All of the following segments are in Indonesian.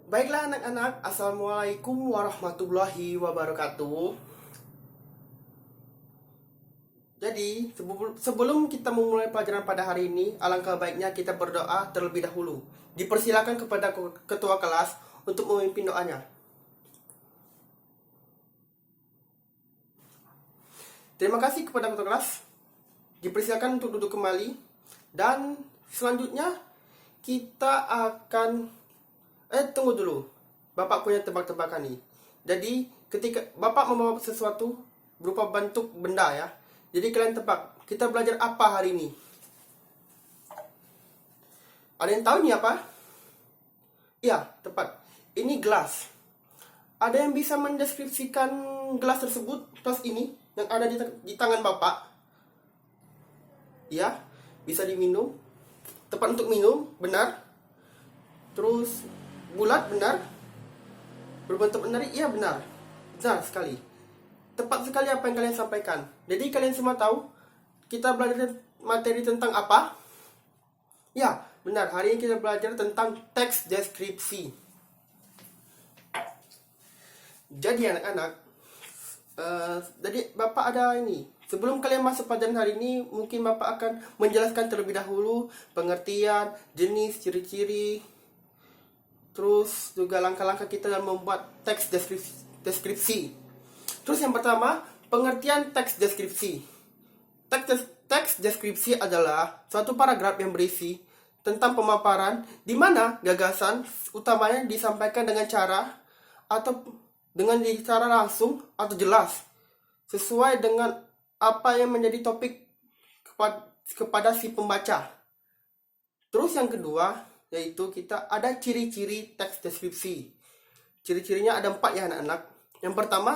Baiklah anak-anak, Assalamualaikum warahmatullahi wabarakatuh. Jadi, sebelum kita memulai pelajaran pada hari ini, alangkah baiknya kita berdoa terlebih dahulu. Dipersilakan kepada ketua kelas untuk memimpin doanya. Terima kasih kepada ketua kelas. Dipersilakan untuk duduk kembali. Dan selanjutnya kita akan tunggu dulu. Bapak punya tebak-tebakan nih. Jadi, ketika Bapak membawa sesuatu berupa bentuk benda ya. Jadi kalian tebak, kita belajar apa hari ini? Ada yang tahu nih apa? Iya, tepat. Ini gelas. Ada yang bisa mendeskripsikan gelas tersebut, tas ini yang ada di tangan Bapak? Iya, bisa diminum. Tepat untuk minum, benar. Terus bulat, benar. Berbentuk menarik, iya benar. Benar sekali. Tepat sekali apa yang kalian sampaikan. Jadi kalian semua tahu kita belajar materi tentang apa? Ya, benar. Hari ini kita belajar tentang teks deskripsi. Jadi anak-anak, jadi Bapak ada ini. Sebelum kalian masuk pelajaran hari ini, mungkin Bapak akan menjelaskan terlebih dahulu pengertian, jenis, ciri-ciri, terus juga langkah-langkah kita dalam membuat teks deskripsi. Terus yang pertama, pengertian teks deskripsi. Teks deskripsi adalah suatu paragraf yang berisi tentang pemaparan di mana gagasan utamanya disampaikan dengan cara langsung atau jelas sesuai dengan apa yang menjadi topik kepada si pembaca. Terus yang kedua, yaitu kita ada ciri-ciri teks deskripsi. Ciri-cirinya ada 4 ya anak-anak. Yang pertama,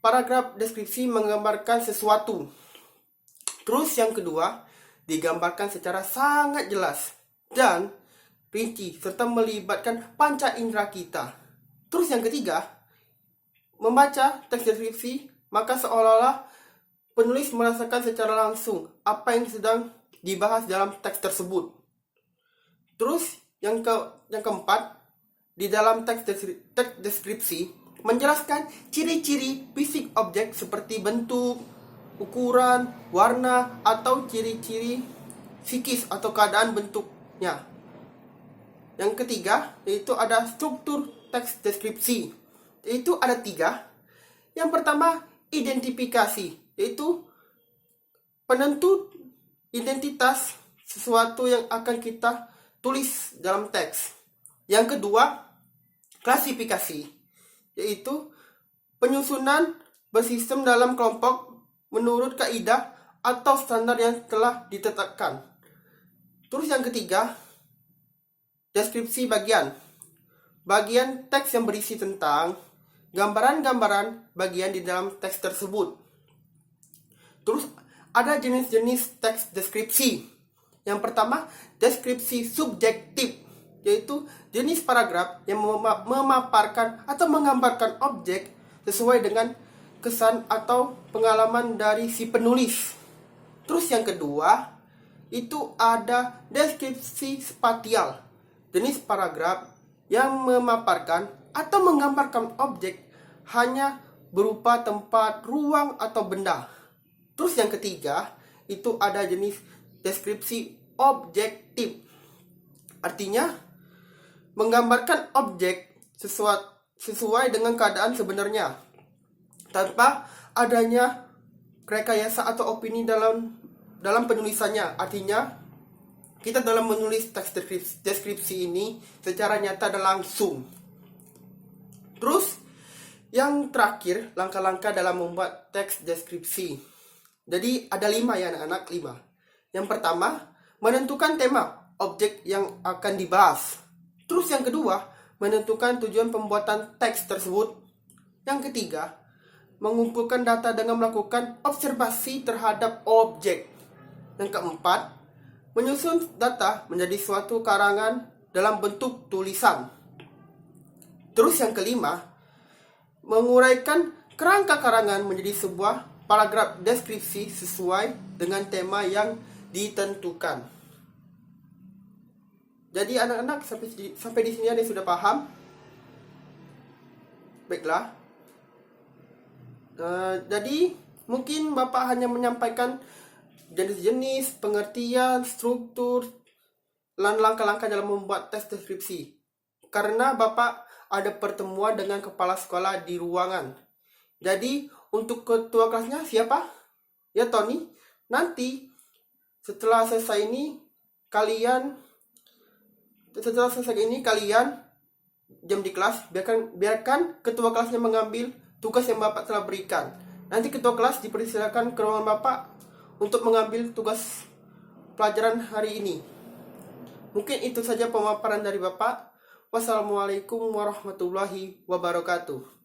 paragraf deskripsi menggambarkan sesuatu. Terus yang kedua, digambarkan secara sangat jelas dan rinci serta melibatkan panca indera kita. Terus yang ketiga, membaca teks deskripsi maka seolah-olah penulis merasakan secara langsung apa yang sedang dibahas dalam teks tersebut. Terus yang keempat, di dalam teks deskripsi menjelaskan ciri-ciri fisik objek seperti bentuk, ukuran, warna, atau ciri-ciri psikis atau keadaan bentuknya. Yang ketiga, yaitu ada struktur teks deskripsi. Yaitu ada 3. Yang pertama, identifikasi, yaitu penentu identitas sesuatu yang akan kita tulis dalam teks. Yang kedua, klasifikasi, yaitu penyusunan bersistem dalam kelompok menurut kaidah atau standar yang telah ditetapkan. Terus yang ketiga, deskripsi bagian teks yang berisi tentang gambaran-gambaran bagian di dalam teks tersebut. Terus ada jenis-jenis teks deskripsi. Yang pertama, deskripsi subjektif, yaitu jenis paragraf yang memaparkan atau menggambarkan objek sesuai dengan kesan atau pengalaman dari si penulis. Terus yang kedua, itu ada deskripsi spasial, jenis paragraf yang memaparkan atau menggambarkan objek hanya berupa tempat, ruang, atau benda. Terus yang ketiga, itu ada jenis deskripsi objektif. Artinya, menggambarkan objek sesuai dengan keadaan sebenarnya tanpa adanya rekayasa atau opini dalam penulisannya. Artinya, kita dalam menulis teks deskripsi ini secara nyata dan langsung. Terus, yang terakhir, langkah-langkah dalam membuat teks deskripsi. Jadi, ada 5 ya anak-anak, 5. Yang pertama, menentukan tema objek yang akan dibahas. Terus yang kedua, menentukan tujuan pembuatan teks tersebut. Yang ketiga, mengumpulkan data dengan melakukan observasi terhadap objek. Yang keempat, menyusun data menjadi suatu karangan dalam bentuk tulisan. Terus yang kelima, menguraikan kerangka karangan menjadi sebuah paragraf deskripsi sesuai dengan tema yang ditentukan. Jadi anak-anak sampai di sini ada yang sudah paham? Baiklah. Jadi mungkin Bapak hanya menyampaikan jenis-jenis, pengertian, struktur, dan langkah-langkah dalam membuat tes deskripsi. Karena Bapak ada pertemuan dengan kepala sekolah di ruangan. Jadi untuk ketua kelasnya siapa? Ya, Tony. Nanti setelah selesai ini kalian jam di kelas, biarkan ketua kelasnya mengambil tugas yang Bapak telah berikan. Nanti ketua kelas dipersilakan ke ruangan Bapak untuk mengambil tugas pelajaran hari ini. Mungkin itu saja pemaparan dari Bapak. Wassalamualaikum warahmatullahi wabarakatuh.